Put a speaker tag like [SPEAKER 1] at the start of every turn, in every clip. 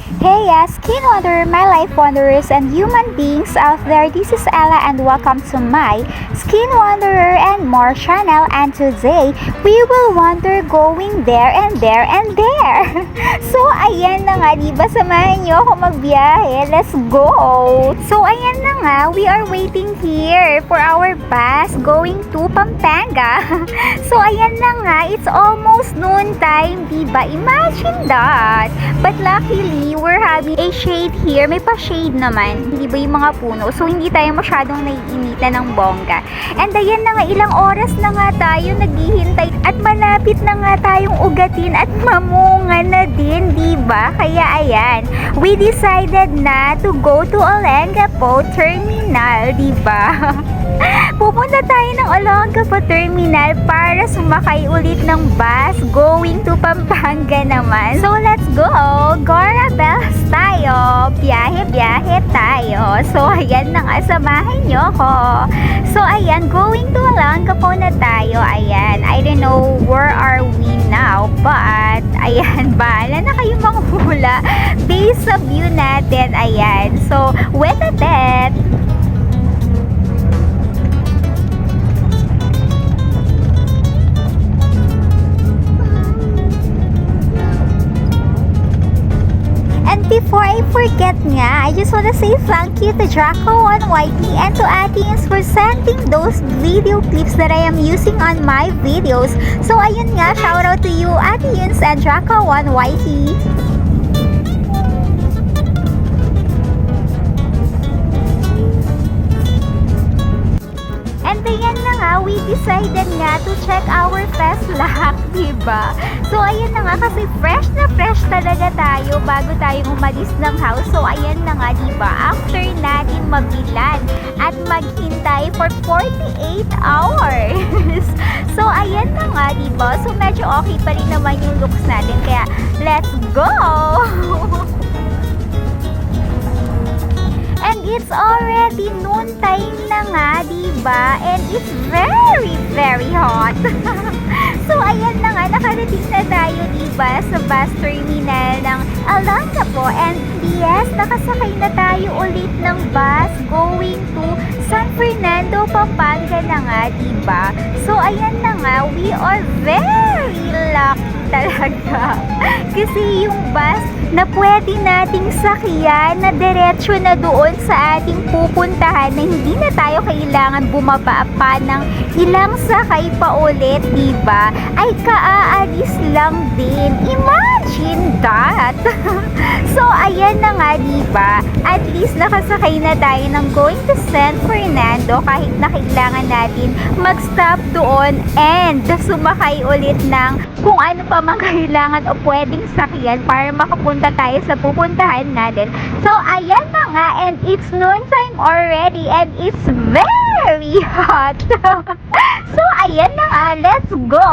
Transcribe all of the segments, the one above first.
[SPEAKER 1] Skin Wanderer, my life wanderers, and human beings out there. This is Ella, and welcome to my Skin Wanderer and More channel. And today, we will wander going there and there and there. So, ayan na nga, diba? Samahan nyo ako magbiyahe. Let's go! So, ayan na nga, we are waiting here for our bus going to Pampanga. So, ayan na nga, it's almost noon time, diba? Imagine that! But luckily, we're having a shade here. May pa-shade naman. Hindi ba yung mga puno? So, hindi tayo masyadong naiinitan ng bongga. And ayan na nga, ilang oras na nga tayo naghihintay at malapit na nga tayong ugatin at mamunga na din, diba? Kaya ayan, we decided na to go to Olongapo Terminal, diba? Pupunta tayo ng Olongapo Terminal para sumakay ulit ng bus going to Pampanga naman. So, let's go! Gora Bells tayo! Biyahe-biyahe tayo! So, ayan na nga, samahan nyo ko. So, ayan, going to Olongapo na tayo. Ayan, I don't know where are we now, but, ayan, bahala na kayong manghula based sa view natin. Ayan, so, wait a bit. Before I forget nga, I just wanna say thank you to Draco1YT and to Atians for sending those video clips that I am using on my videos. So ayun nga, shout out to you Atians and Draco1YT. And ayan na nga, we decided nga to check our fast lock, diba? So ayan na nga, kasi fresh na fresh talaga tayo bago tayo umalis ng house. So ayan na nga, diba? After natin mabilan at maghintay for 48 hours. So ayan na nga, diba? So medyo okay pa rin naman yung looks natin. Kaya let's go! And it's already noon time na nga, diba? And it's very, very hot. So, ayan na nga, nakarating na tayo, diba? Sa bus terminal ng Olongapo. And yes, nakasakay na tayo ulit ng bus going to San Fernando, Pampanga na nga, diba? So, ayan na nga, we are very lucky talaga. Kasi yung bus na pwede nating sakyan na diretso na doon sa ating pupuntahan na hindi na tayo kailangan bumaba pa ng ilang sakay pa ulit, diba? Ay kaaalis lang din. Imagine that! So, ayan na nga, diba? At least nakasakay na tayo ng going to San Fernando kahit na kailangan natin mag-stop doon and sumakay ulit ng kung ano pa mang kailangan o pwedeng sakyan para makapunta tayo sa pupuntahan natin. So, ayan na nga, and it's noon time already, and it's very hot. So, ayan na nga, let's go!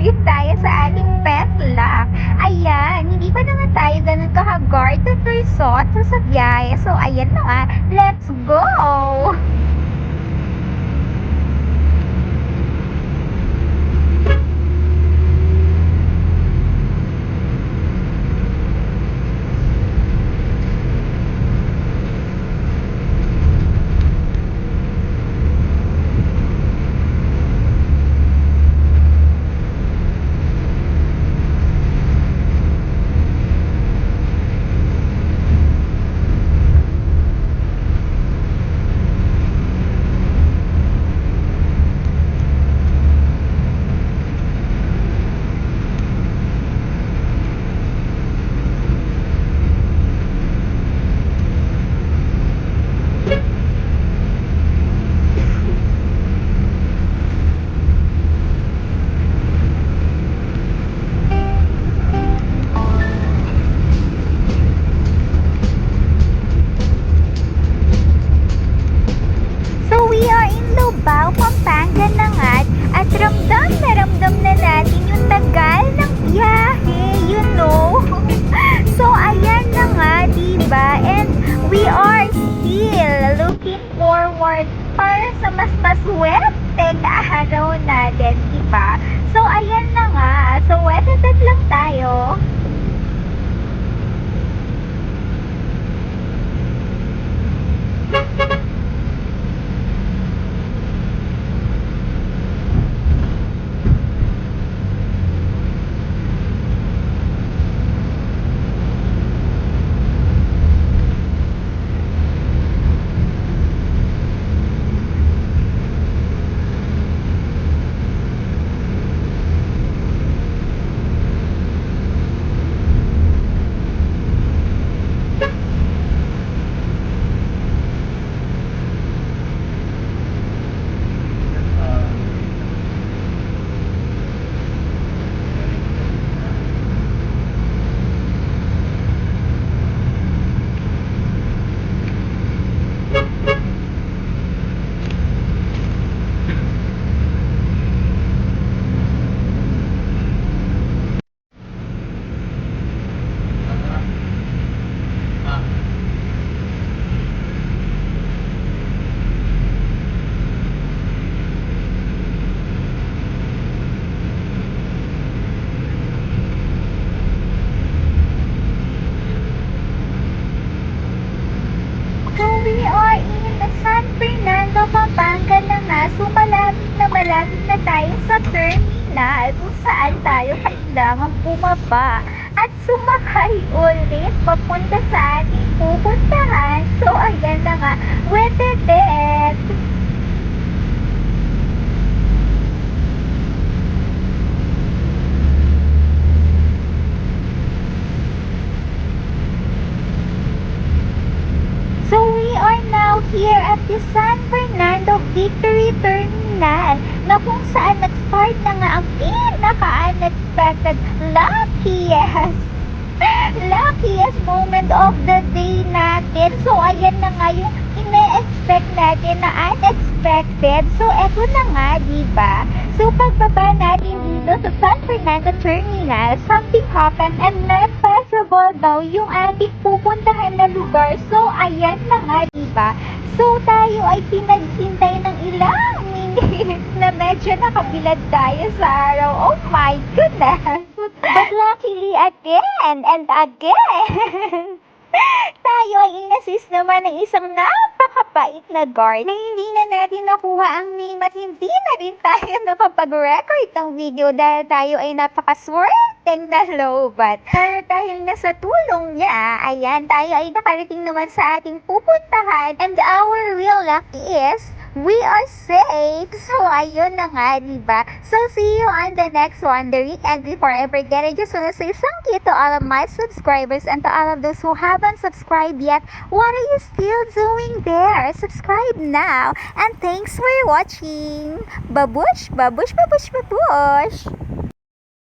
[SPEAKER 1] ulit tayo sa ating pet lock. Ayan, hindi pa naman tayo ganun ka-guard at resort sa biyahe. So, ayan na nga, let's go! So we are in Lubao, Pampanga na nga at ramdam na natin yung tagal ng biyahe, you know. So ayan na nga, diba? And we are still looking forward para sa mas maswerte na araw natin, diba? So ayan na nga, so wetatat lang tayo. So we are in San Fernando, Pampanga na nga. So malapit na tayo sa terminal kung saan tayo kailangan bumaba at sumakay ulit papunta sa ating pupuntahan. So ayan na nga, wetetet! So we are now here at the San Fernando Victory Terminal na kung saan nag-start na nga ang pinaka-unexpected luckiest moment of the day natin. So ayan na nga yung ine-expect natin na unexpected. So eto na nga, diba? So pagbaba natin dito sa San Fernando Terminal, something happened and not possible daw yung ating pupuntahan na lugar. So ayan na nga, diba? So tayo ay pinaghintay ng ilang minutes na medyo nakabilad tayo sa araw. Oh my goodness! But luckily again and again, tayo ay inassist naman ng isang napakabait na guard na hindi na natin nakuha ang name at hindi na rin tayo nakapag-record ng video dahil tayo ay napakaswerteng nalobat. Pero dahil nasa tulong niya, ayan, tayo ay nakarating naman sa ating pupuntahan and our real luck is we are safe. So, ayun na nga, diba? So, see you on the next wondering. And before I forget, I just wanna say thank you to all of my subscribers and to all of those who haven't subscribed yet. What are you still doing there? Subscribe now. And thanks for watching. Babush, babush, babush, babush.